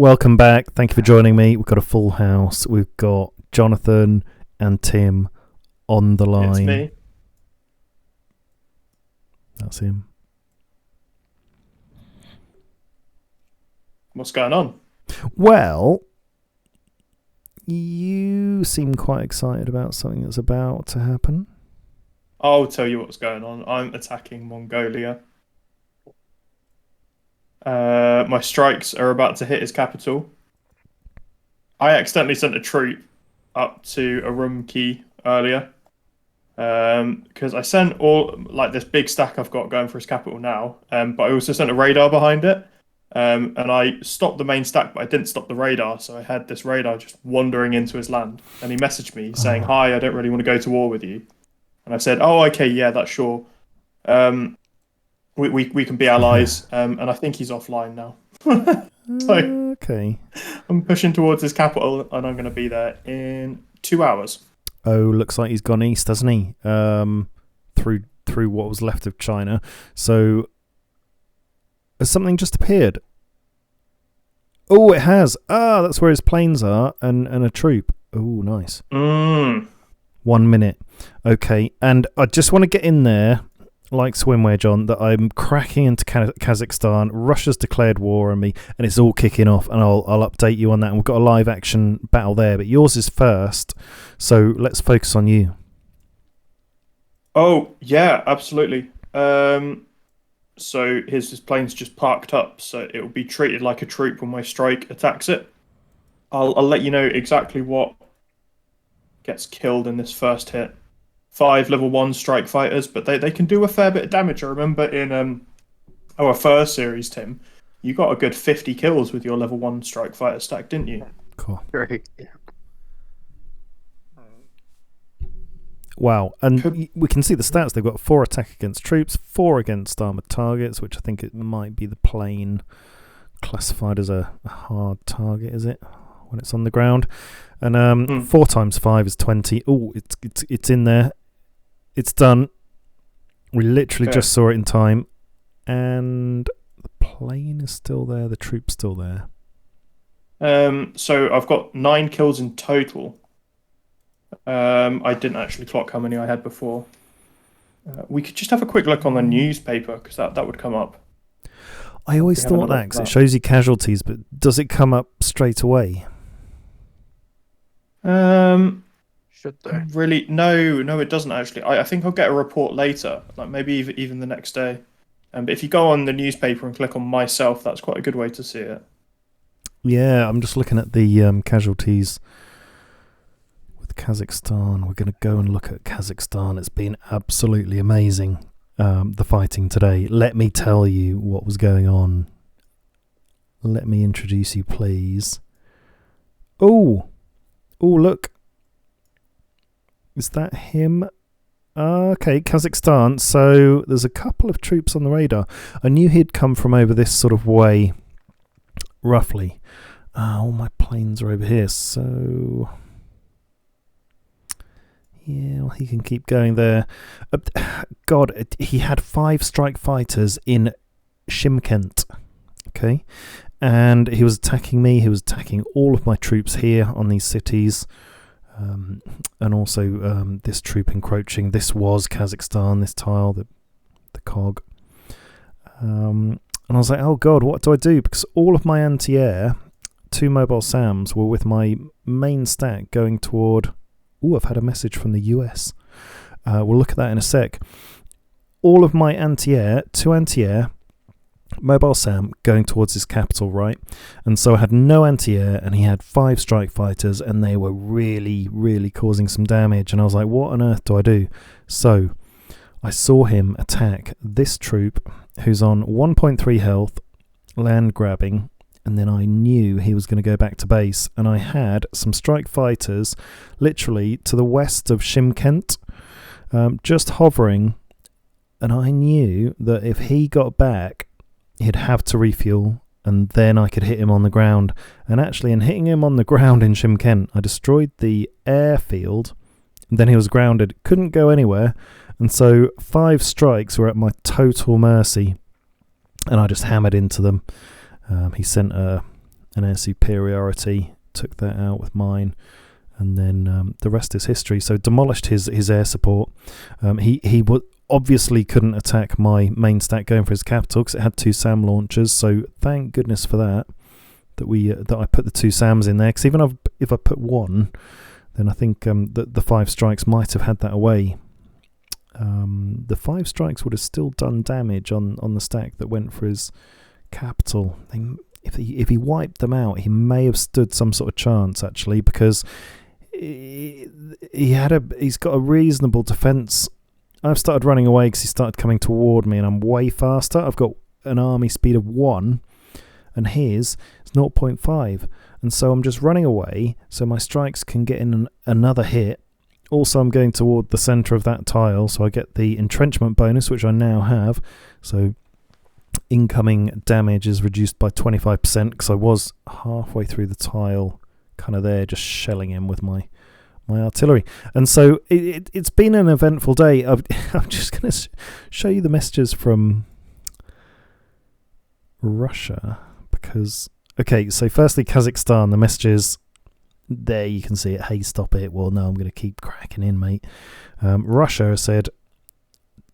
Welcome back. Thank you for joining me. We've got a full house. We've got Jonathan and Tim on the line. It's me. That's him. What's going on? Well, you seem quite excited about something that's about to happen. I'll tell you what's going on. I'm attacking Mongolia. My strikes are about to hit his capital. I accidentally sent a troop up to Urumqi earlier. Because I sent all like this big stack I've got going for his capital now. But I also sent a radar behind it. And I stopped the main stack, but I didn't stop the radar. So I had this radar just wandering into his land. And he messaged me saying, "Hi, I don't really want to go to war with you." And I said, "Oh, okay, yeah, that's sure. We can be allies." And I think he's offline now. So Okay. I'm pushing towards his capital, and I'm going to be there in 2 hours. Oh, looks like he's gone east, hasn't he? Through what was left of China. So has something just appeared? Oh, it has. Ah, that's where his planes are and a troop. Oh, nice. 1 minute. Okay, and I just want to get in there, like Swimwear John, that I'm cracking into Kazakhstan. Russia's declared war on me, and it's all kicking off, and I'll update you on that. And we've got a live action battle there, but yours is first, so let's focus on you. Oh, yeah, absolutely. So his plane's just parked up, so it will be treated like a troop when my strike attacks it. I'll let you know exactly what gets killed in this first hit. 5 level 1 strike fighters, but they can do a fair bit of damage. I remember in our first series, Tim, you got a good 50 kills with your level 1 strike fighter stack, didn't you? Cool. Great. Wow, and we can see the stats. They've got 4 attack against troops, 4 against armoured targets, which I think it might be the plane classified as a hard target, is it, when it's on the ground? And 4 times 5 is 20. Oh, it's in there. It's done. We literally just saw it in time, and the plane is still there. The troop's still there. So I've got 9 kills in total. I didn't actually clock how many I had before. We could just have a quick look on the newspaper, because that would come up. I always thought that, because it shows you casualties, but does it come up straight away? Should they? Really? No, it doesn't actually. I think I'll get a report later, like maybe even the next day. But if you go on the newspaper and click on myself, that's quite a good way to see it. Yeah, I'm just looking at the casualties with Kazakhstan. We're going to go and look at Kazakhstan. It's been absolutely amazing, the fighting today. Let me tell you what was going on. Let me introduce you, please. Oh, look. Is that him? Okay, Kazakhstan. So there's a couple of troops on the radar. I knew he'd come from over this sort of way, roughly. All my planes are over here, so yeah, well, he can keep going there. God, he had 5 strike fighters in Shymkent. Okay, and he was attacking me. He was attacking all of my troops here on these cities. And also this troop encroaching. This was Kazakhstan, this tile, the cog. And I was like, oh God, what do I do? Because all of my anti-air, 2 mobile SAMs, were with my main stack going toward... Oh, I've had a message from the US. We'll look at that in a sec. All of my anti-air, 2 anti-air, mobile SAM going towards his capital, right? And so I had no anti-air, and he had 5 strike fighters, and they were really, really causing some damage. And I was like, what on earth do I do? So I saw him attack this troop, who's on 1.3 health, land grabbing, and then I knew he was going to go back to base. And I had some strike fighters literally to the west of Shymkent, just hovering, and I knew that if he got back, he'd have to refuel, and then I could hit him on the ground. And actually, in hitting him on the ground in Shymkent, I destroyed the airfield, and then he was grounded, couldn't go anywhere, and so 5 strikes were at my total mercy, and I just hammered into them. He sent a an air superiority, took that out with mine, and then the rest is history. So demolished his air support. He obviously couldn't attack my main stack going for his capital because it had 2 SAM launchers. So thank goodness for that I put the 2 SAMs in there. Because even if I put 1, then I think the 5 strikes might have had that away. The 5 strikes would have still done damage on the stack that went for his capital. If he wiped them out, he may have stood some sort of chance actually, because he's got a reasonable defense. I've started running away because he started coming toward me, and I'm way faster. I've got an army speed of 1, and his is 0.5, and so I'm just running away so my strikes can get in another hit. Also, I'm going toward the centre of that tile, so I get the entrenchment bonus, which I now have. So incoming damage is reduced by 25% because I was halfway through the tile, kind of there, just shelling him with my artillery. And so it's been an eventful day. I'm just going to show you the messages from Russia because, okay, so firstly Kazakhstan, the messages there, you can see it. Hey, stop it. Well, no, I'm going to keep cracking in, mate. Russia said,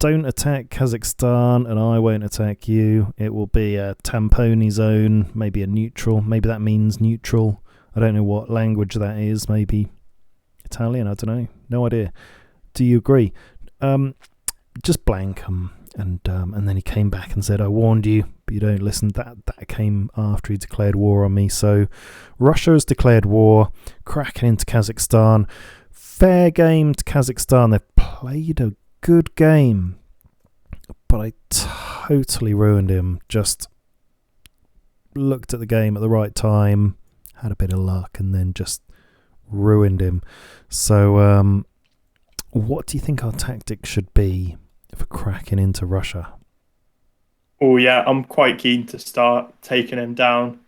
don't attack Kazakhstan and I won't attack you. It will be a tamponi zone, maybe a neutral. Maybe that means neutral. I don't know what language that is. Maybe Italian, I don't know. No idea. Do you agree? Just blank him. And then he came back and said, I warned you, but you don't listen. That came after he declared war on me. So Russia has declared war, cracking into Kazakhstan. Fair game to Kazakhstan. They've played a good game, but I totally ruined him. Just looked at the game at the right time, had a bit of luck, and then just ruined him. So what do you think our tactic should be for cracking into Russia? Oh yeah, I'm quite keen to start taking him down.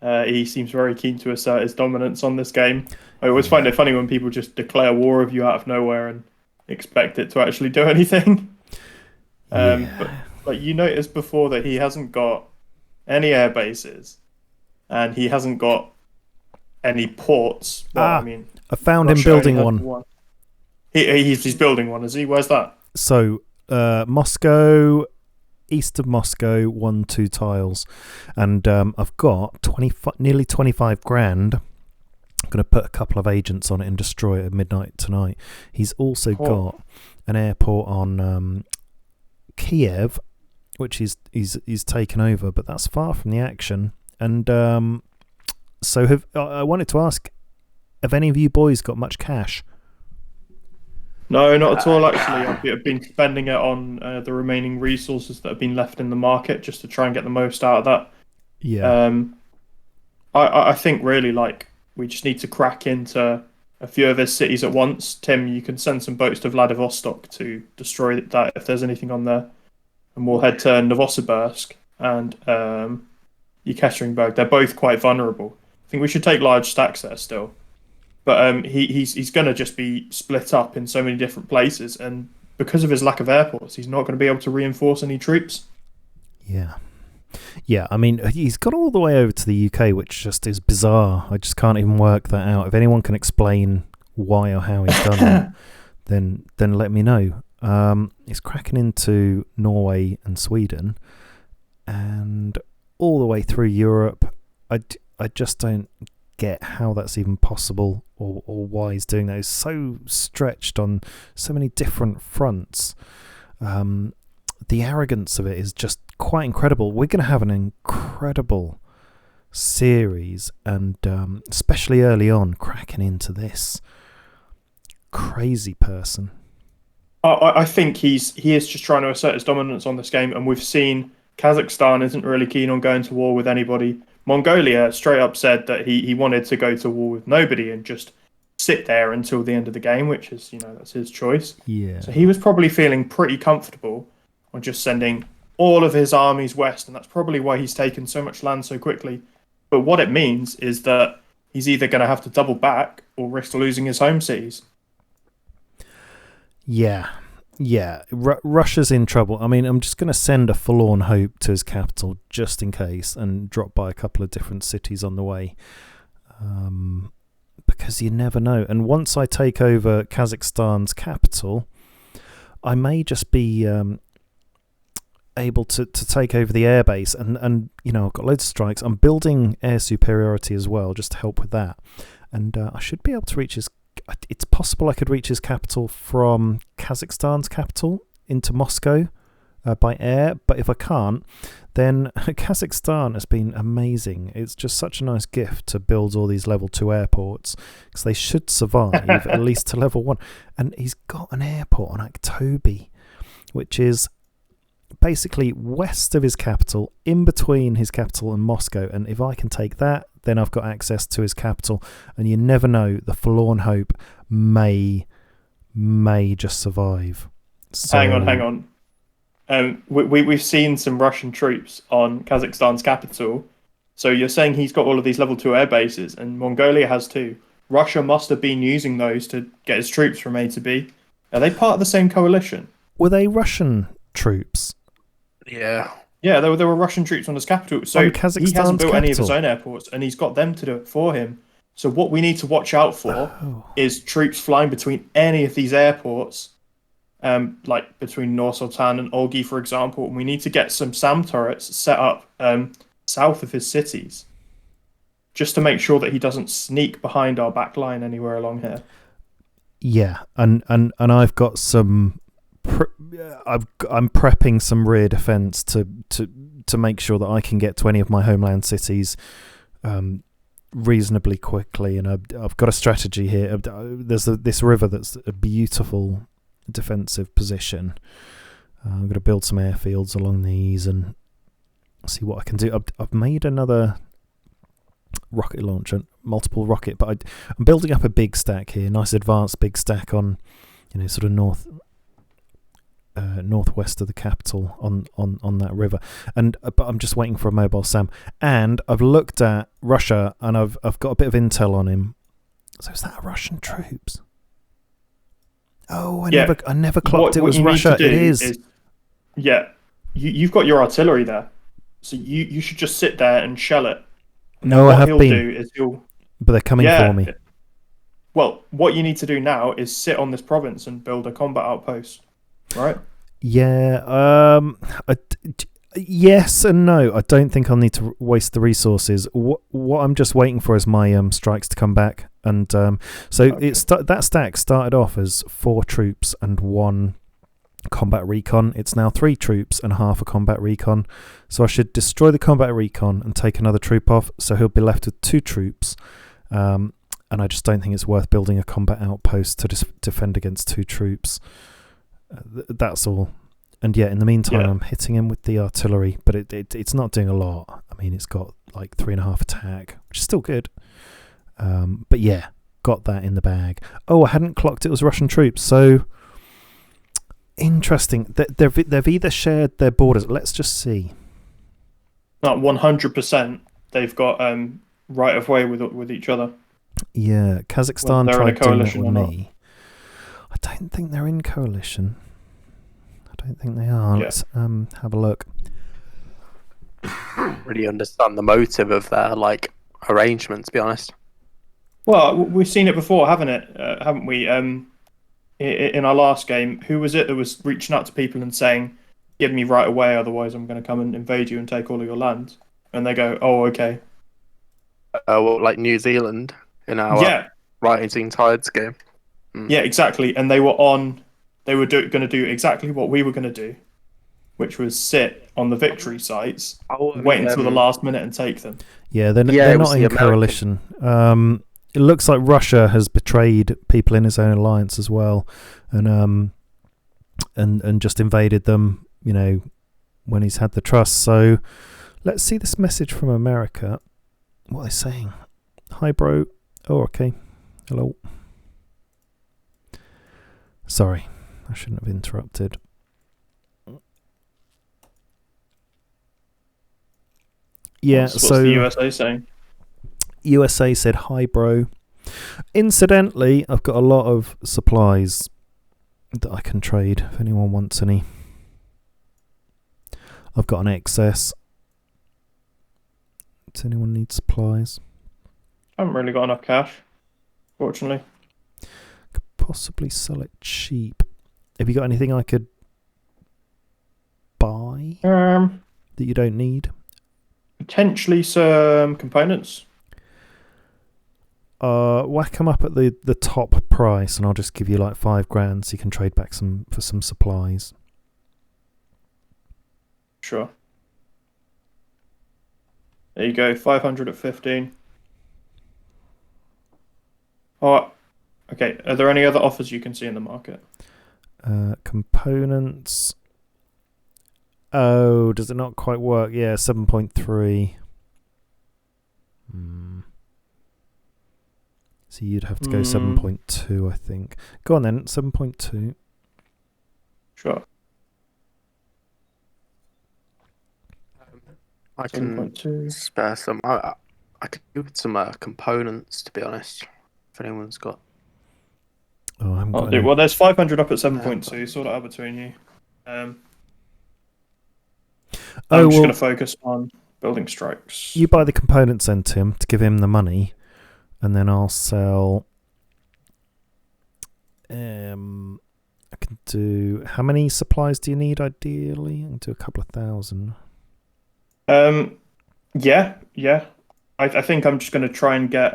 He seems very keen to assert his dominance on this game. I always find it funny when people just declare war of you out of nowhere and expect it to actually do anything. But like you noticed before that he hasn't got any air bases and he hasn't got any ports. Well, I mean, I found him building one. He's building one, is he? Where's that? So Moscow, east of Moscow, 1-2 tiles, and I've got nearly 25 grand. I'm going to put a couple of agents on it and destroy it at midnight tonight. He's also got an airport on Kiev, which he's taken over, but that's far from the action. And so I wanted to ask, have any of you boys got much cash? No, not at all, actually. I've been spending it on the remaining resources that have been left in the market just to try and get the most out of that. Yeah. I think really, like, we just need to crack into a few of his cities at once. Tim, you can send some boats to Vladivostok to destroy that if there's anything on there. And we'll head to Novosibirsk and Yekaterinburg. They're both quite vulnerable. I think we should take large stacks there still. But he's going to just be split up in so many different places. And because of his lack of airports, he's not going to be able to reinforce any troops. Yeah. Yeah, I mean, he's got all the way over to the UK, which just is bizarre. I just can't even work that out. If anyone can explain why or how he's done that, then let me know. He's cracking into Norway and Sweden and all the way through Europe. I just don't get how that's even possible or why he's doing that. He's so stretched on so many different fronts. The arrogance of it is just quite incredible. We're going to have an incredible series, and especially early on, cracking into this crazy person. I think he is just trying to assert his dominance on this game, and we've seen Kazakhstan isn't really keen on going to war with anybody. Mongolia straight up said that he wanted to go to war with nobody and just sit there until the end of the game, which is, that's his choice. Yeah. So he was probably feeling pretty comfortable on just sending all of his armies west, and that's probably why he's taken so much land so quickly. But what it means is that he's either going to have to double back or risk losing his home cities. Yeah, Yeah, Russia's in trouble. I mean, I'm just going to send a forlorn hope to his capital just in case, and drop by a couple of different cities on the way, because you never know. And once I take over Kazakhstan's capital, I may just be able to take over the airbase, and I've got loads of strikes. I'm building air superiority as well, just to help with that, and I should be able to reach his. It's possible I could reach his capital from Kazakhstan's capital into Moscow by air, but if I can't, then Kazakhstan has been amazing. It's just such a nice gift to build all these level 2 airports, because they should survive at least to level 1. And he's got an airport on Aktobi, which is basically west of his capital, in between his capital and Moscow, and if I can take that, then I've got access to his capital, and you never know, the forlorn hope may just survive. So, hang on. We've seen some Russian troops on Kazakhstan's capital, so you're saying he's got all of these level 2 air bases, and Mongolia has too. Russia must have been using those to get his troops from A to B. Are they part of the same coalition? Were they Russian troops? Yeah. Yeah, there were Russian troops on his capital. So he hasn't built any of his own airports, and he's got them to do it for him. So what we need to watch out for is troops flying between any of these airports, like between Nur Sultan and Olgi, for example. And we need to get some SAM turrets set up south of his cities, just to make sure that he doesn't sneak behind our back line anywhere along here. Yeah, and I've got some. I'm prepping some rear defence to make sure that I can get to any of my homeland cities reasonably quickly, and I've got a strategy here. There's this river that's a beautiful defensive position. I'm going to build some airfields along these and see what I can do. I've made another rocket launcher, multiple rocket, but I'm building up a big stack here, nice advanced big stack on, sort of northwest of the capital on that river, but I'm just waiting for a mobile SAM. And I've looked at Russia, and I've got a bit of intel on him. So is that Russian troops? Oh, I never clocked it was Russia. It is. You've got your artillery there, so you should just sit there and shell it. No, I have been. But they're coming for me. Well, what you need to do now is sit on this province and build a combat outpost. Right. Yeah. Yes and no. I don't think I'll need to waste the resources. What I'm just waiting for is my strikes to come back, and that stack started off as 4 troops and 1 combat recon. It's now 3 troops and half a combat recon. So I should destroy the combat recon and take another troop off. So he'll be left with 2 troops. And I just don't think it's worth building a combat outpost to defend against 2 troops. That's all. And in the meantime, I'm hitting him with the artillery, but it's not doing a lot. I mean, it's got like 3.5 attack, which is still good. But got that in the bag. Oh, I hadn't clocked it was Russian troops. So interesting. They've either shared their borders. Let's just see. Not 100%. They've got right of way with each other. Yeah, Kazakhstan tried doing that with me. I don't think they're in coalition. I don't think they are. Yeah. Let's have a look. Really understand the motive of their arrangements, to be honest. Well, we've seen it before, haven't we? In our last game, who was it that was reaching out to people and saying, "Give me right away, otherwise I'm going to come and invade you and take all of your land"? And they go, "Oh, okay." New Zealand in our Rising Tides game. Yeah, exactly. And they were going to do exactly what we were going to do, which was sit on the victory sites, wait until the last minute and take them. Yeah, they're not in coalition. It looks like Russia has betrayed people in his own alliance as well, and just invaded them, when he's had the trust. So let's see this message from America. What are they saying? Hi, bro. Oh, okay. Hello. Sorry, I shouldn't have interrupted. Yeah, what's the USA saying? USA said, "Hi, bro. Incidentally, I've got a lot of supplies that I can trade if anyone wants any. I've got an excess. Does anyone need supplies? I haven't really got enough cash, fortunately. Could possibly sell it cheap. Have you got anything I could buy that you don't need? Potentially some components. Whack them up at the top price, and I'll just give you like 5 grand, so you can trade back for some supplies. Sure. There you go, 500 at 15. Oh, okay. Are there any other offers you can see in the market? Components. Oh, does it not quite work? Yeah, 7.3. So you'd have to go 7.2, I think. Go on then, 7.2. Sure. I can 7.2. spare some. I could do with some components, to be honest. If anyone's got. Oh, I haven't I'll got do. any. Well, there's 500 up at 7.2. Sort it out between you. I'm just going to focus on building strikes. You buy the components then, Tim, to give him the money, and then I'll sell. I can do. How many supplies do you need ideally? I can do a couple of thousand. Yeah. I think I'm just going to try and get